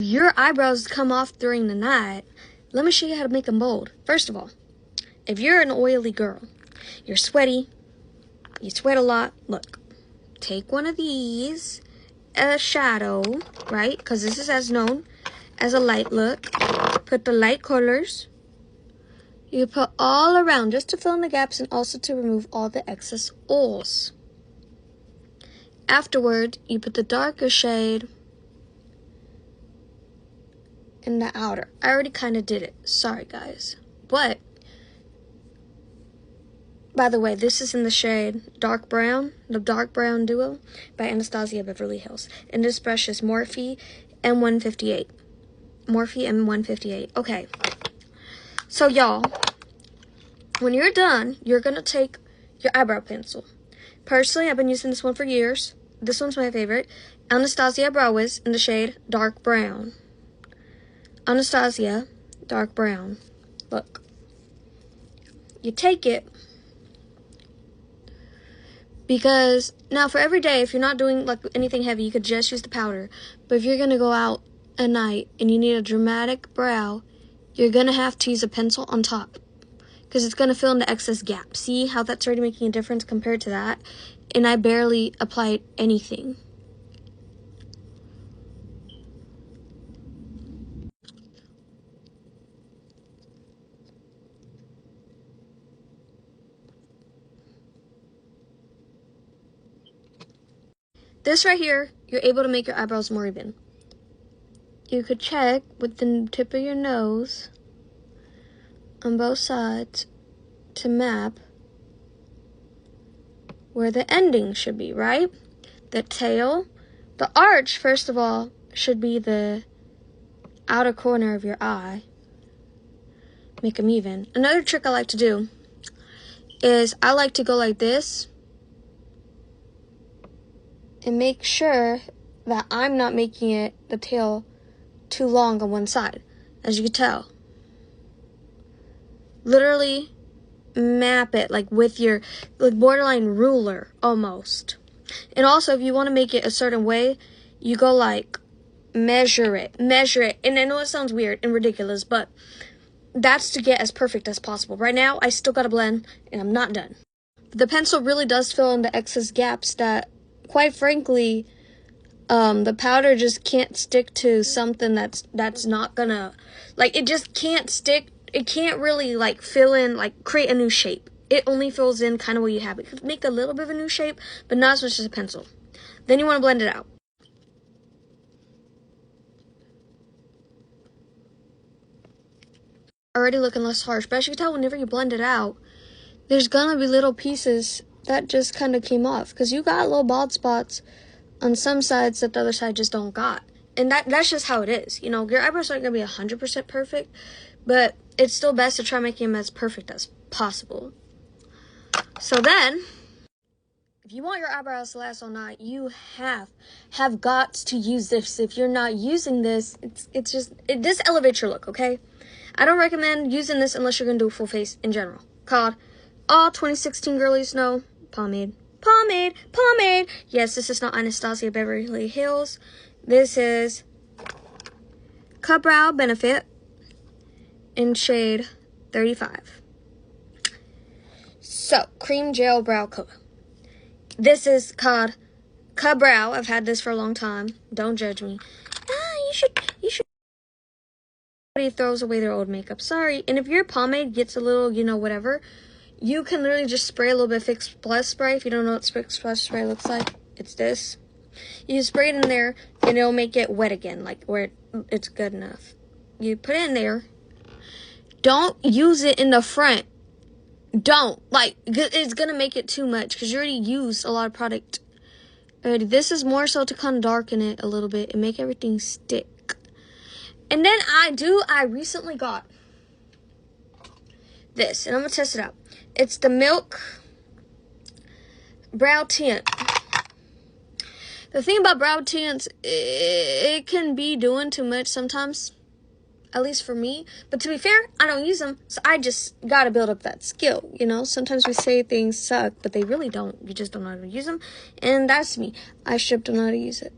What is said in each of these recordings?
Your eyebrows come off during the night. Let me show you how to make them bold. First of all, if you're an oily girl, you're sweaty, you sweat a lot, look, take one of these, a shadow, right? Because this is as known as a light look. Put the light colors. You put all around just to fill in the gaps and also to remove all the excess oils. Afterward, you put the darker shade in the outer. I already kind of did it. Sorry, guys. But, by the way, this is in the shade Dark Brown, the Dark Brown Duo by Anastasia Beverly Hills. And this brush is Morphe M158. Morphe M158. Okay. So, y'all, when you're done, you're going to take your eyebrow pencil. Personally, I've been using this one for years. This one's my favorite. Anastasia Brow Wiz in the shade Dark Brown. Anastasia Dark Brown. Look. You take it. Because, now for every day, if you're not doing like anything heavy, you could just use the powder. But if you're going to go out at night and you need a dramatic brow, you're going to have to use a pencil on top. Because it's going to fill in the excess gap. See how that's already making a difference compared to that? And I barely applied anything. This right here, you're able to make your eyebrows more even. You could check with the tip of your nose on both sides to map where the ending should be, right? The tail, the arch, first of all, should be the outer corner of your eye. Make them even. Another trick I like to do is I like to go like this and make sure that I'm not making it, the tail, too long on one side. As you can tell. Literally map it like with your like borderline ruler almost. And also if you want to make it a certain way, you go like measure it. And I know it sounds weird and ridiculous, but that's to get as perfect as possible. Right now I still got to blend and I'm not done. The pencil really does fill in the excess gaps that, quite frankly, the powder just can't stick to something that's not gonna, like, it just can't stick. It can't really, like, fill in, like, create a new shape. It only fills in kind of what you have. It could make a little bit of a new shape, but not as much as a pencil. Then you want to blend it out. Already looking less harsh, but as you can tell, whenever you blend it out, there's gonna be little pieces that just kind of came off, because you got little bald spots on some sides that the other side just don't got. And that's just how it is. You know, your eyebrows aren't going to be 100% perfect, but it's still best to try making them as perfect as possible. So then, if you want your eyebrows to last all night, you have got to use this. If you're not using this, this elevates your look, okay? I don't recommend using this unless you're going to do a full face in general. Called all 2016 girlies know pomade. Pomade. Yes, this is not Anastasia Beverly Hills. This is Eyebrow Benefit in shade 35. So, cream gel brow color. This is called Eyebrow. I've had this for a long time. Don't judge me. You should. Everybody throws away their old makeup. Sorry. And if your pomade gets a little, whatever, you can literally just spray a little bit of Fix Plus spray. If you don't know what Fix Plus spray looks like, it's this. You spray it in there, and it'll make it wet again, like where it's good enough. You put it in there. Don't use it in the front. Don't. Like, it's going to make it too much, because you already used a lot of product already. This is more so to kind of darken it a little bit and make everything stick. And then I recently got this, and I'm going to test it out. It's the Milk Brow Tint. The thing about brow tints, it can be doing too much sometimes, at least for me. But to be fair, I don't use them, so I just got to build up that skill, Sometimes we say things suck, but they really don't. You just don't know how to use them, and that's me. I straight don't know how to use it.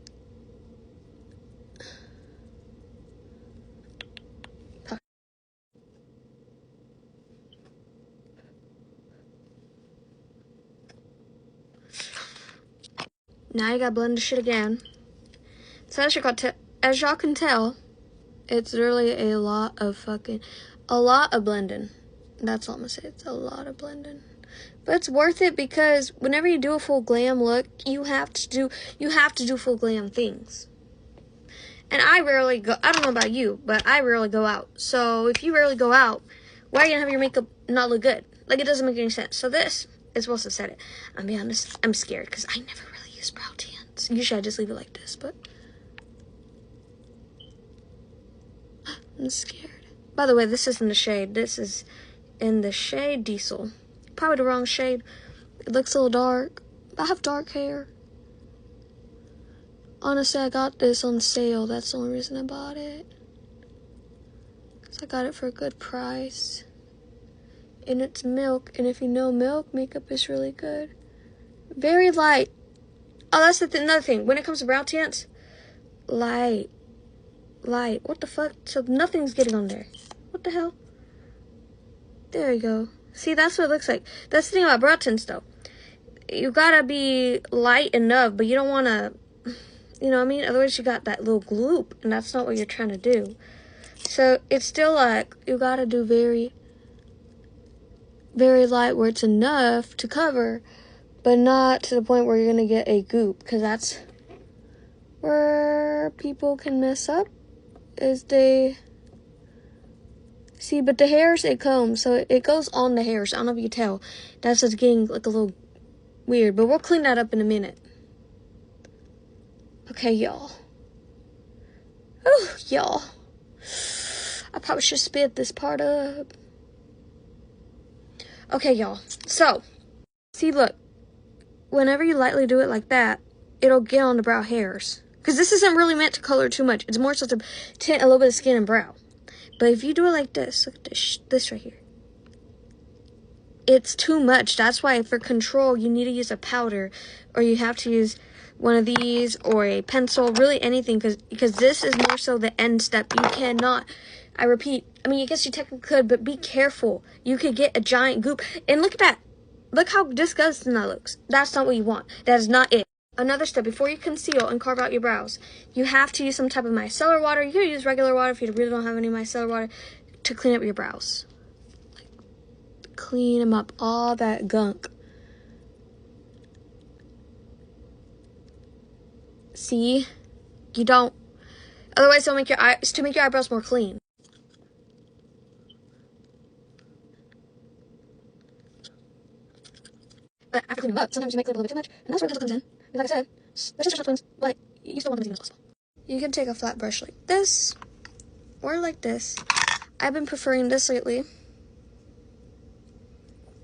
Now you gotta blend the shit again. So as y'all can tell, it's really a lot of blending. That's all I'm gonna say. It's a lot of blending. But it's worth it because whenever you do a full glam look, you have to do full glam things. And I rarely go, I don't know about you, but I rarely go out. So if you rarely go out, why are you gonna have your makeup not look good? Like, it doesn't make any sense. So this is supposed to set it. I'll be honest, I'm scared because I never really use brow tans. Usually I just leave it like this, but I'm scared. By the way, this isn't the shade. This is in the shade Diesel. Probably the wrong shade. It looks a little dark. I have dark hair. Honestly, I got this on sale. That's the only reason I bought it. Because I got it for a good price. And it's milk. And if you know milk, makeup is really good. Very light. Oh, that's another thing. When it comes to brow tints, light. What the fuck? So nothing's getting on there. What the hell? There you go. See, that's what it looks like. That's the thing about brow tints, though. You gotta be light enough, but you don't want to, you know what I mean? Otherwise, you got that little gloop, and that's not what you're trying to do. So it's still like, you gotta do very, very light where it's enough to cover, but not to the point where you're gonna get a goop, because that's where people can mess up, is they... See, but the hairs, it combs, so it goes on the hairs. I don't know if you can tell. That's just getting, like, a little weird, but we'll clean that up in a minute. Okay, y'all. Oh, y'all. I probably should spit this part up. Okay, y'all. So, see, look. Whenever you lightly do it like that, it'll get on the brow hairs. Because this isn't really meant to color too much. It's more so to tint a little bit of skin and brow. But if you do it like this, look at this right here. It's too much. That's why for control, you need to use a powder. Or you have to use one of these or a pencil. Really anything. Because this is more so the end step. You cannot, I repeat, I mean, I guess you technically could, but be careful. You could get a giant goop. And look at that. Look how disgusting that looks. That's not what you want. That is not it. Another step, before you conceal and carve out your brows, you have to use some type of micellar water. You can use regular water if you really don't have any micellar water to clean up your brows. Like, clean them up, all that gunk. See? You don't. Otherwise, it'll make your eyebrows more clean. But after cleaning them up, sometimes you might clean a little bit too much, and that's where the pencil comes in. Like I said, they're just twins, but you still want them as even as possible. You can take a flat brush like this, or like this. I've been preferring this lately.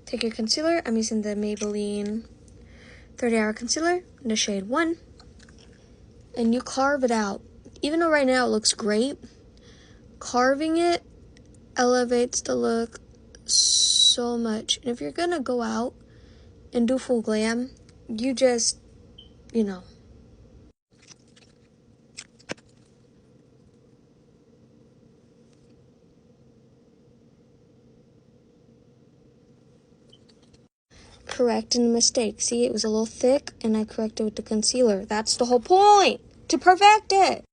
Take your concealer. I'm using the Maybelline 30 Hour Concealer in the shade 1. And you carve it out. Even though right now it looks great, carving it elevates the look so much. And if you're gonna go out and do full glam, you just, you know. Correcting the mistake. See, it was a little thick, and I corrected with the concealer. That's the whole point, to perfect it.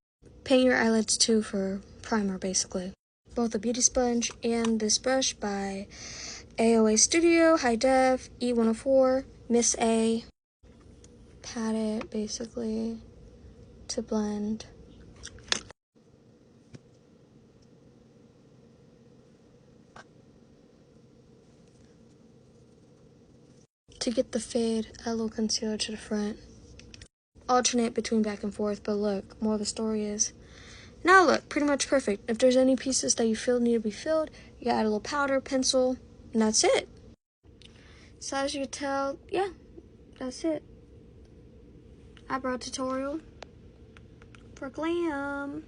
Paint your eyelids too for primer, basically. Both a beauty sponge and this brush by AOA Studio, High Def, E104, Miss A. Pat it, basically, to blend. To get the fade, add a little concealer to the front. Alternate between back and forth, but look, more of the story is. Now look, pretty much perfect. If there's any pieces that you feel need to be filled, you add a little powder, pencil, and that's it. So as you can tell, yeah, that's it. Eyebrow tutorial for glam.